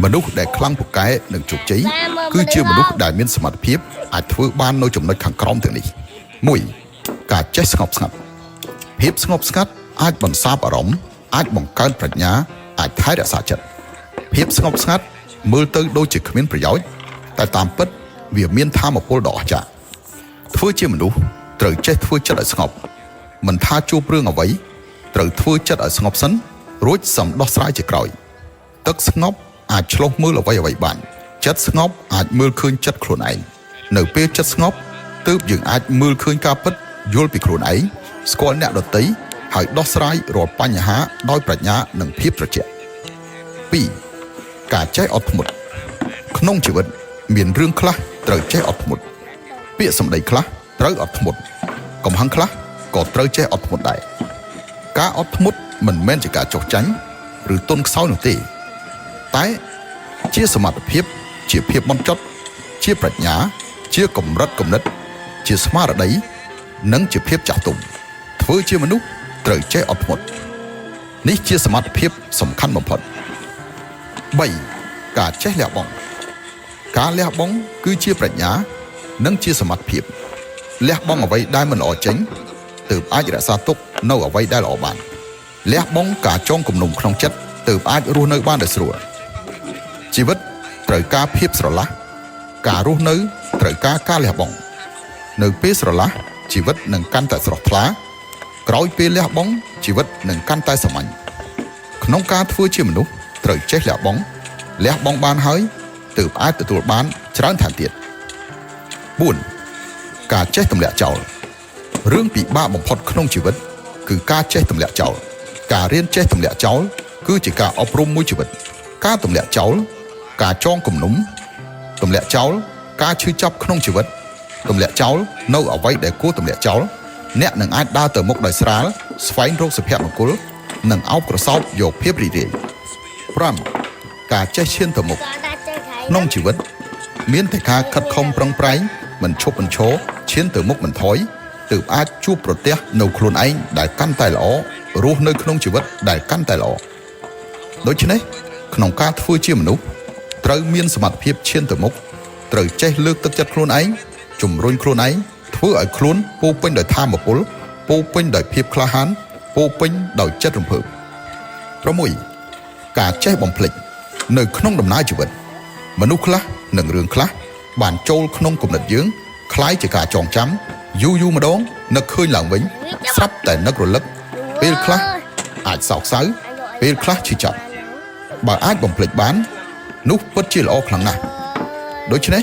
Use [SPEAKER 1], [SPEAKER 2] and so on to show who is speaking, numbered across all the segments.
[SPEAKER 1] មនុស្សដែលខ្លាំងពូកែនិងជោគជ័យគឺជាមនុស្សដែលមានសមត្ថភាពអាចធ្វើបាននៅចំណុចខាងក្រោមទាំងនេះ 1. ការចេះស្ងប់ស្ងាត់ភាពស្ងប់ស្ងាត់អាចបន្សាបអារម្មណ៍អាចបង្កើនប្រាជ្ញាអាចថែរក្សាចិត្តភាពស្ងប់ស្ងាត់មើលទៅដូចជាគ្មានប្រយោជន៍តែតាមពិតវាមានថាមពលដ៏អស្ចារ្យធ្វើជាមនុស្សត្រូវចេះធ្វើចិត្តឲ្យស្ងប់មិនថាជួបរឿងអ្វីត្រូវធ្វើចិត្តឲ្យស្ងប់សិនរួចសំដោះស្រាយជាក្រោយទឹកស្ងប់អាចឆ្លុះមើលអ្វីបានចិត្តស្ងប់អាចមើលឃើញចិត្តខ្លួនឯងនៅពេលចិត្តស្ងប់ទើបយើងអាចមើលឃើញការពិតយល់ពីខ្លួនឯងស្គាល់អ្នកដទៃហើយដោះស្រាយរាល់បញ្ហាដោយប្រាជ្ញានិងភាពត្រជាក់ 2. ការចេះអត់ធ្មត់ក្នុងជីវិតមានរឿងខ្លះត្រូវចេះអត់ធ្មត់ពាក្យសម្ដីខ្លះត្រូវអត់ធ្មត់កំហឹងខ្លះក៏ត្រូវចេះអត់ធ្មត់ដែរការអត់ធ្មត់មិនមែនជាការចុះចាញ់ឬទន់ខ្សោយនោះទេតែជាសមត្ថភាពជាភាពបន់ចត់ជាប្រាជ្ញាជាកម្រិតគំនិតជាស្មារតីនិងជាភាពចាស់ទុំធ្វើជាមនុស្សត្រូវចេះអត់ធ្មត់នេះជាសមត្ថភាពសំខាន់បំផុត 3. ការចេះលះបង់ការលះបង់គឺជាប្រាជ្ញានិងជាសមត្ថភាពលះបង់អ្វីដែលមិនល្អចេញទើបអាចរក្សាទុកនៅអ្វីដែលល្អបានលះបង់ការចងគំនុំក្នុងចិត្តទើបអាចរស់នៅបានដោយស្រួលជីវិតត្រូវការភាពស្រឡះការរស់នៅត្រូវការការលះបង់នៅពេលស្រឡះជីវិតនឹងកាន់តែស្រស់ថ្លាក្រោយពេលលះបង់ជីវិតនឹងកាន់តែសាមញ្ញក្នុងការធ្វើជាមនុស្សត្រូវចេះលះបង់បានហើយទើបអាចទទួលបានច្រើនថែមទៀត 4. ការចេះទម្លាក់ចោលរឿងពិបាកបំផុតក្នុងជីវិតគឺការចេះទម្លាក់ចោលការរៀនចេះទម្លាក់ចោលគឺជាការអប់រំមួយជីវិតការទម្លាក់ចោលការចងគំនុំទម្លាក់ចោលការឈឺចាប់ក្នុងជីវិតទម្លាក់ចោលនៅអ្វីដែលគួរទម្លាក់ចោលអ្នកនឹងអាចដើរទៅមុខដោយស្រាលស្វែងរកសុភមង្គលនិងអោបក្រសោបយកភាពរីករាយ 5. ការចេះឈានទៅមុខក្នុងជីវិតមានតែការខិតខំប្រឹងប្រែងមិនឈប់មិនឈរឈានទៅមុខមិនថយទើបអាចជួបប្រទះនៅខ្លួនឯងដែលកាន់តែល្អរស់នៅក្នុងជីវិតដែលកាន់តែល្អដូច្នេះក្នុងការធ្វើជាមនុស្សត្រូវមានសមត្ថភាពឈានទៅមុខត្រូវចេះលើកទឹកចិត្តខ្លួនឯងជំរុញខ្លួនឯងធ្វើឲ្យខ្លួនពោពេញដោយថាមពលពោពេញដោយភាពក្លាហានពោពេញដោយចិត្តរំភើប 6. ការចេះបំភ្លេចនៅក្នុងដំណើរជីវិតមនុស្សខ្លះនិងរឿងខ្លះបានចូលក្នុងគំនិតយើងคล้ายជាការចងចាំយូរម្ដងនឹកឃើញឡើងវិញស្រាប់តែនឹករលឹកពេលខ្លះអាចសោកសៅពេលខ្លះឈឺចាប់បើអាចបំភ្លេចបាននោះពិតជាល្អខ្លាំងណាស់ដូច្នេះ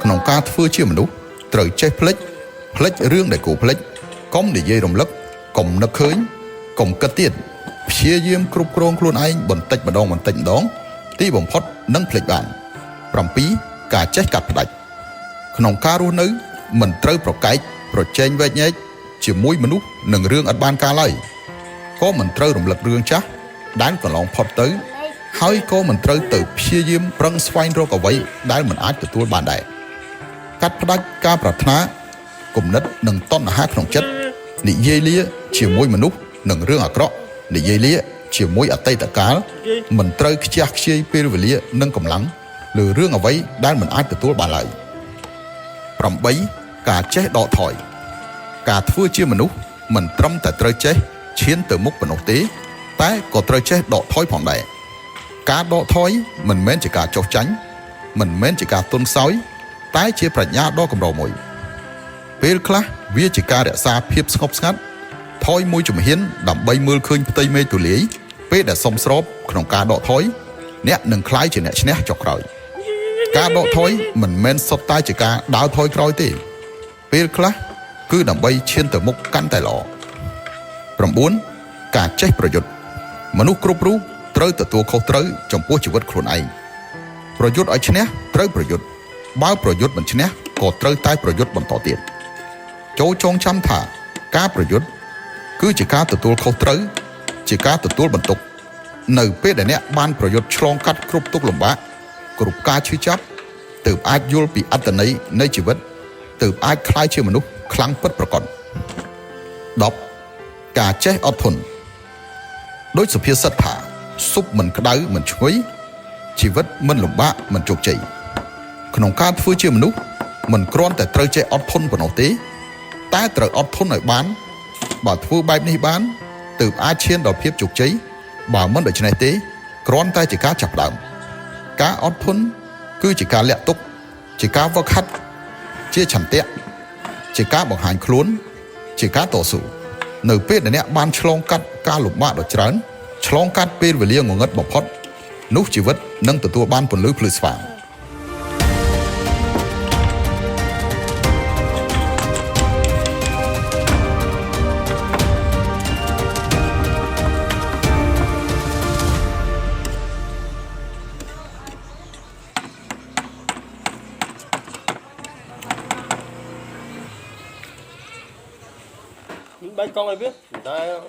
[SPEAKER 1] ក្នុងការធ្វើជាមនុស្សត្រូវចេះភ្លេចរឿងដែលគួរភ្លេចកុំនិយាយរំលឹកកុំនឹកឃើញកុំគិតទៀតព្យាយាមគ្រប់គ្រងខ្លួនឯងបន្តិចម្ដងទីបំផុតនឹងភ្លេចបាន 7. ការចេះកាត់ផ្ដាច់ក្នុងការរស់នៅមិនត្រូវប្រកែកប្រជែងវែកញែកជាមួយមនុស្សនឹងរឿងឥតបានការឡើយក៏មិនត្រូវរំលឹករឿងចាស់ដែលកន្លងផុតទៅហើយក៏មិនត្រូវទៅព្យាយាមប្រឹងស្វែងរកអ្វីដែលមិនអាចទទួលបានដែរកាត់ផ្ដាច់ការប្រាថ្នាគំនិតនិងតណ្ហាក្នុងចិត្តនិយាយលាជាមួយមនុស្សនិងរឿងអាក្រក់និយាយលាជាមួយអតីតកាលមិនត្រូវខ្ជះខ្ជាយពេលវេលានិងកម្លាំងលើរឿងអ្វីដែលមិនអាចទទួលបានឡើយ 8. ការចេះដកថយការធ្វើជាមនុស្សមិនត្រឹមតែត្រូវចេះឈានទៅមុខប៉ុណ្ណោះទេតែក៏ត្រូវចេះដកថយផងដែរការដកថយមិនមែនជាការចុះចាញ់មិនមែនជាការទន់ខ្សោយតែជាប្រាជ្ញាដ៏កម្រមួយពេលខ្លះវាជាការរក្សាភាពស្ងប់ស្ងាត់ថយមួយជំហានដើម្បីមើលឃើញផ្ទៃមេឃទូលាយពេលដែលសមស្របក្នុងការដកថយអ្នកនឹងក្លាយជាអ្នកឈ្នះចុងក្រោយការដកថយមិនមែនសុទ្ធតែជាការដើរថយក្រោយទេពេលខ្លះគឺដើម្បីឈានទៅមុខកាន់តែល្អ 9. ការចេះប្រយុទ្ធមនុស្សគ្រប់រូបត្រូវទទួលខុសត្រូវចំពោះជីវិតខ្លួនឯងប្រយុទ្ធឲ្យឈ្នះត្រូវប្រយុទ្ធបើប្រយុទ្ធមិនឈ្នះក៏ត្រូវតែប្រយុទ្ធបន្តទៀតចូលចងចាំថាការប្រយុទ្ធគឺជាការទទួលខុសត្រូវជាការទទួលបន្ទុកនៅពេលដែលអ្នកបានប្រយុទ្ធឆ្លងកាត់គ្រប់ទុក្ខលំបាកគ្រប់ការឈឺចាប់ទើបអាចយល់ពីអត្ថន័យនៃជីវិតទើបអាចក្លាយជាមនុស្សខ្លាំងពិតប្រាកដ 10. ការចេះអត់ធន់ដោយសុភាសិតថាស៊ុបមិនក្តៅមិនឈ្ងុយ ชีวิตมันลำบากมันจุกใจขนมการฟื้นเชื่อมนุษย์มันกรอนแต่เตยใจอดทนปนเอาตีแต่เตยอดทนหน่อยบ้านบ่ฟื้นใบนี้บ้านตืบอาเชียนดอกเพียบจุกใจบ่มันโดยชนะตีกรอนแต่จะการจับดำการอดทนคือจะการเละตุกจะการวักคัดเชี่ยฉันเตะจะการบอกหายคลุ้นจะการต่อสู้หนึ่งเป็ดเนี่ยบ้านฉลองกัดการหลุมบ้าดอกจันฉลองกัดเป็นเวลียงงเงิดบอกพอดนุกชีวิตนั่งตัวบ้านผลลื้อพลือสว่าง
[SPEAKER 2] Bay con ai biết người ta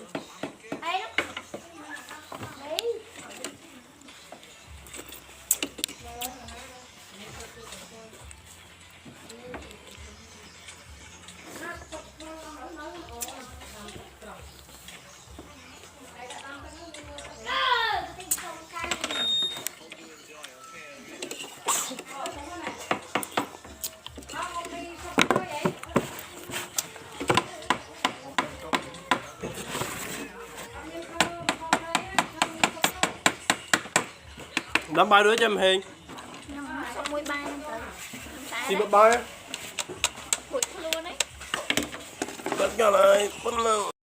[SPEAKER 2] đám ba đứa cho em hiền
[SPEAKER 3] Mùi bay
[SPEAKER 2] đi bye bye
[SPEAKER 3] Mùi luôn đấy
[SPEAKER 2] tất cả lại bắt đầu